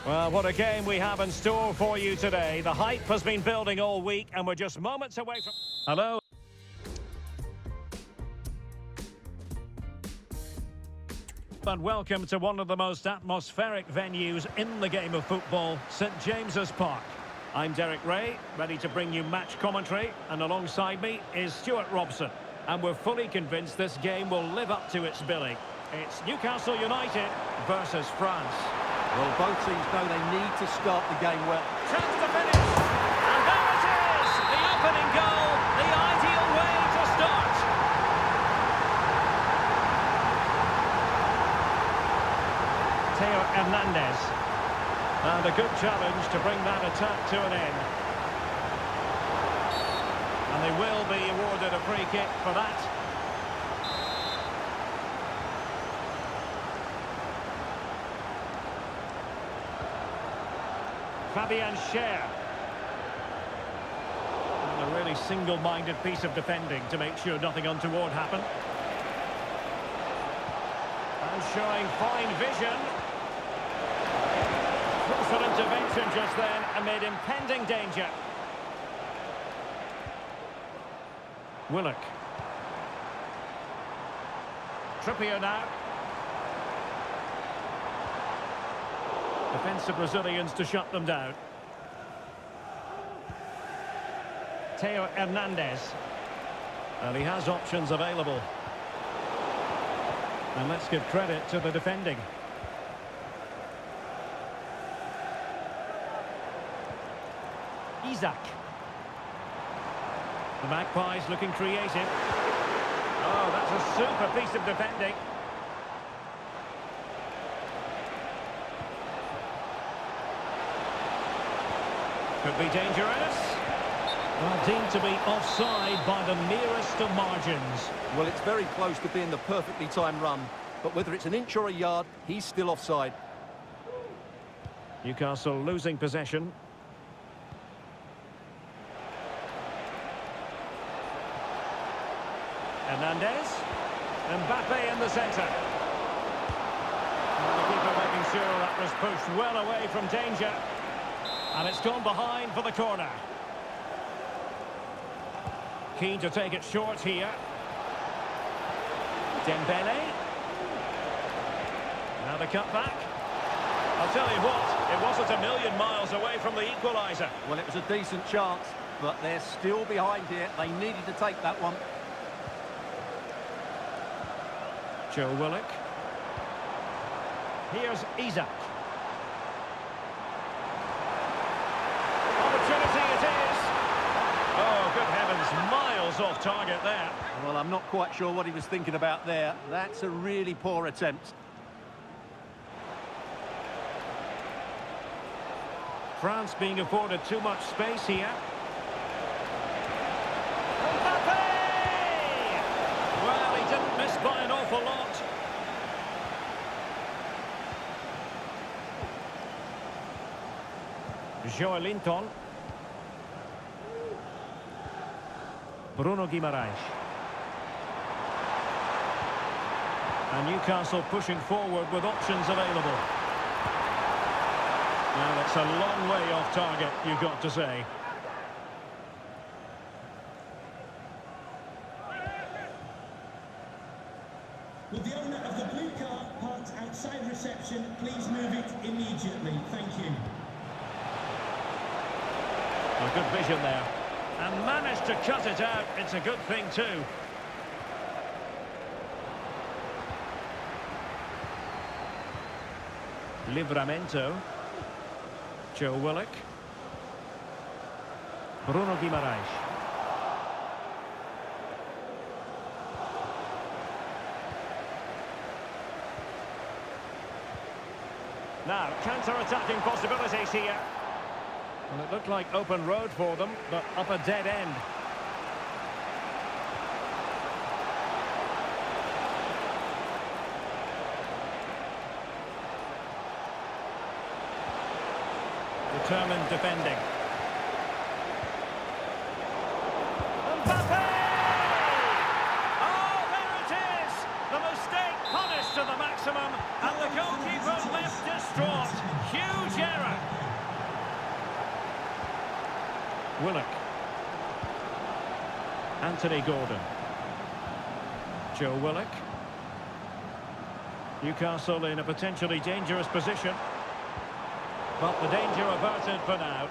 Well, what a game we have in store for you today. The hype has been building all week, and we're just moments away from... Hello. And welcome to one of the most atmospheric venues in the game of football, St James's Park. I'm Derek Ray, ready to bring you match commentary, and alongside me is Stuart Robson. And we're fully convinced this game will live up to its billing. It's Newcastle United versus France. Well, both teams know they need to start the game well. Chance to finish, and there it is! The opening goal, the ideal way to start. Theo Hernandez. And a good challenge to bring that attack to an end. And they will be awarded a free kick for that. Fabian Schär. And a really single-minded piece of defending to make sure nothing untoward happened. And showing fine vision. Crucial intervention just then amid impending danger. Willock. Trippier now. Defensive Brazilians to shut them down. Theo Hernandez. And he has options available. And let's give credit to the defending. Isaac. The Magpies looking creative. Oh, that's a super piece of defending. Could be dangerous. Well, deemed to be offside by the merest of margins. Well, it's very close to being the perfectly timed run, but whether it's an inch or a yard, he's still offside. Newcastle losing possession. Hernandez. Mbappe in the centre. And the keeper making sure that was pushed well away from danger. And it's gone behind for the corner. Keen to take it short here. Dembele. Now the cutback. I'll tell you what, it wasn't a million miles away from the equaliser. Well, it was a decent chance, but they're still behind here. They needed to take that one. Joe Willock. Here's Isaac. Opportunity it is. Oh, good heavens, miles off target there. Well, I'm not quite sure what he was thinking about there. That's a really poor attempt. France being afforded too much space here. Mbappe! Well, he didn't miss by an awful lot. Joelinton. Bruno Guimaraes. And Newcastle pushing forward with options available. Well, it's a long way off target, you've got to say. Will the owner of the blue car parked outside reception please move it immediately? Thank you. A good vision there. And managed to cut it out. It's a good thing too. Livramento. Joe Willock. Bruno Guimaraes. Now, counter-attacking possibilities here. Well, it looked like open road for them, but up a dead end. Determined defending. Mbappe! Oh, there it is! The mistake punished to the maximum, and the goalkeeper left distraught. Huge error. Anthony Gordon. Joe Willock. Newcastle in a potentially dangerous position. But the danger averted for now.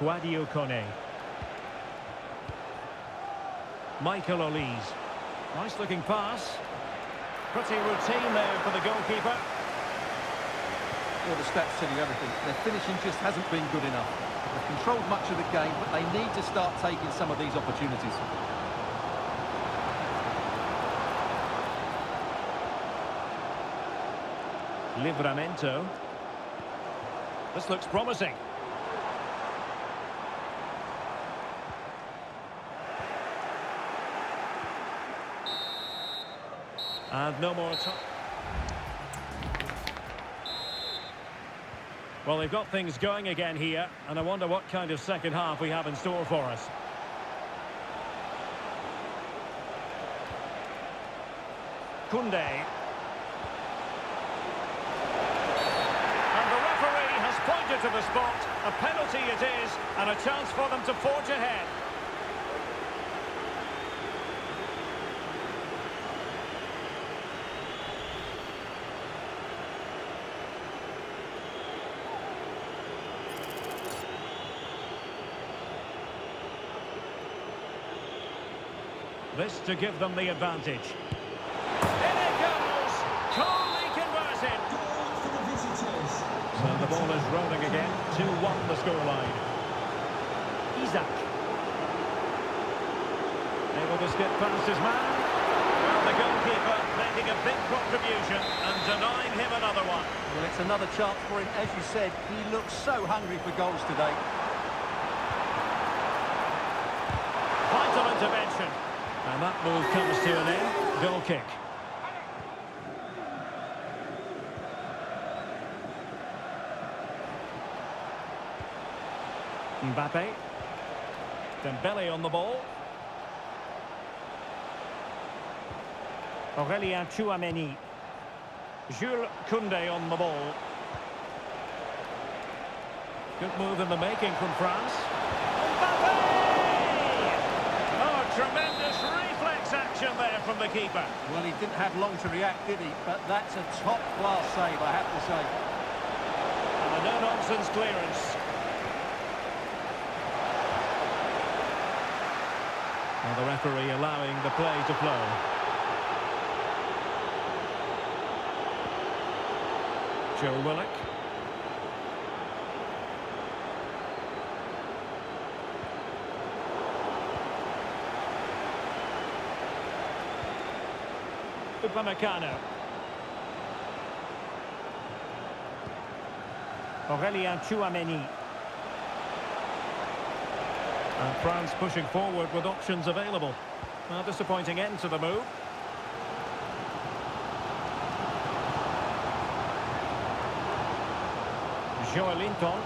Guadio Kone. Michael Olise. Nice looking pass. Pretty routine there for the goalkeeper. Well, the stats tell you everything. Their finishing just hasn't been good enough. They've controlled much of the game, but they need to start taking some of these opportunities. Livramento. This looks promising. And no more time. Well, they've got things going again here, and I wonder what kind of second half we have in store for us. Koundé. And the referee has pointed to the spot. A penalty it is, and a chance for them to forge ahead. This to give them the advantage. In it goes! Calmly converted! Goal for the visitors. So the ball is rolling again. 2-1 the scoreline. Isak. Able to skip past his man. Well, the goalkeeper making a big contribution and denying him another one. Well, it's another chance for him. As you said, he looks so hungry for goals today. Vital intervention. And that move comes to an end. Goal kick. Mbappe. Dembele on the ball. Aurélien Tchouameni. Jules Koundé on the ball. Good move in the making from France. Mbappe! Oh, tremendous reflex action there from the keeper. Well, he didn't have long to react, did he? But that's a top-class save, I have to say. And a no-nonsense clearance. Well, the referee allowing the play to flow. Joe Willock. Upamecano. Aurélien Tchouameni. And France pushing forward with options available. Well, disappointing end to the move. Joelinton.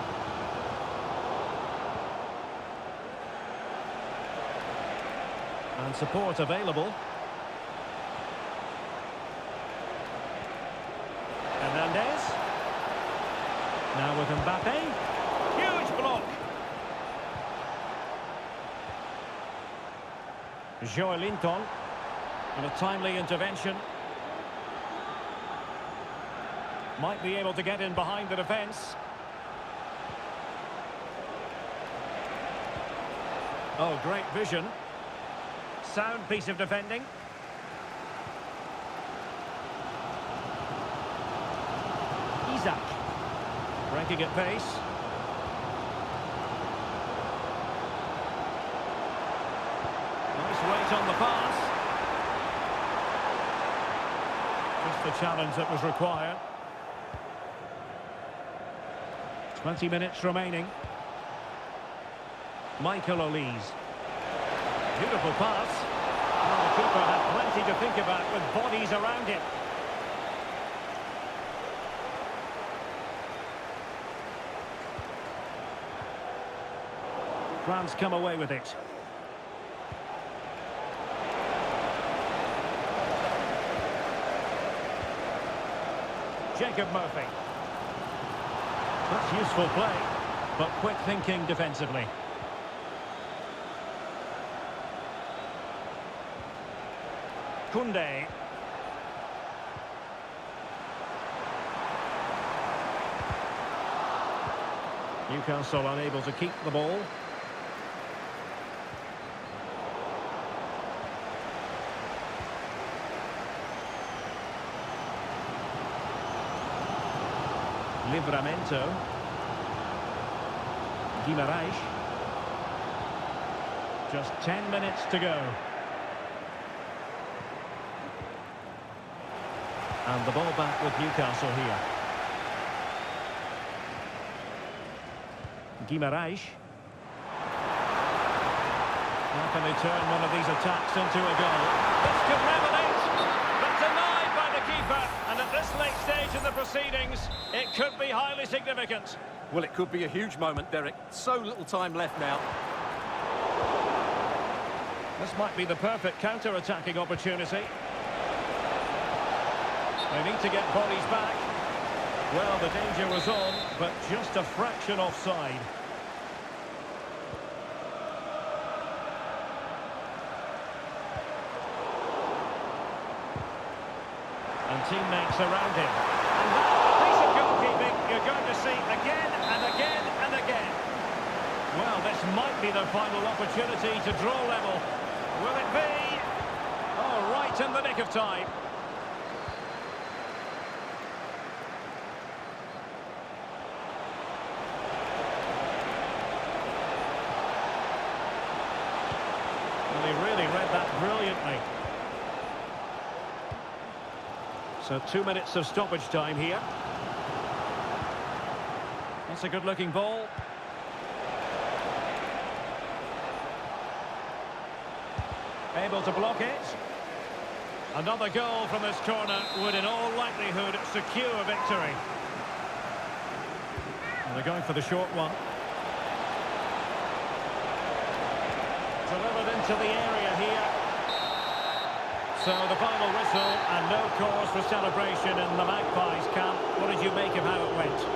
And support available. Hernandez. Now with Mbappe. Huge block. Joelinton. And a timely intervention. Might be able to get in behind the defence. Oh, great vision. Sound piece of defending. Isak. Breaking at pace. Nice weight on the pass. Just the challenge that was required. 20 minutes remaining. Michael Olise. Beautiful pass. Well, the keeper had plenty to think about with bodies around him. France come away with it. Jacob Murphy. That's useful play, but quick thinking defensively. Kunde. Newcastle unable to keep the ball. Livramento. Guimaraes. Just 10 minutes to go. And the ball back with Newcastle here. Guimaraes. How can they turn one of these attacks into a goal? This could level it, but denied by the keeper. And at this late stage in the proceedings, it could be highly significant. Well, it could be a huge moment, Derek. So little time left now. This might be the perfect counter-attacking opportunity. They need to get bodies back. Well, the danger was on, but just a fraction offside. And teammates around him. And that piece of goalkeeping you're going to see again and again and again. Well, this might be the final opportunity to draw level. Will it be? Oh, right in the nick of time. Well, he really read that brilliantly. So 2 minutes of stoppage time here. That's a good-looking ball. Able to block it. Another goal from this corner would in all likelihood secure victory. And they're going for the short one. Delivered into the area here. So the final whistle and no cause for celebration in the Magpies camp. What did you make of how it went?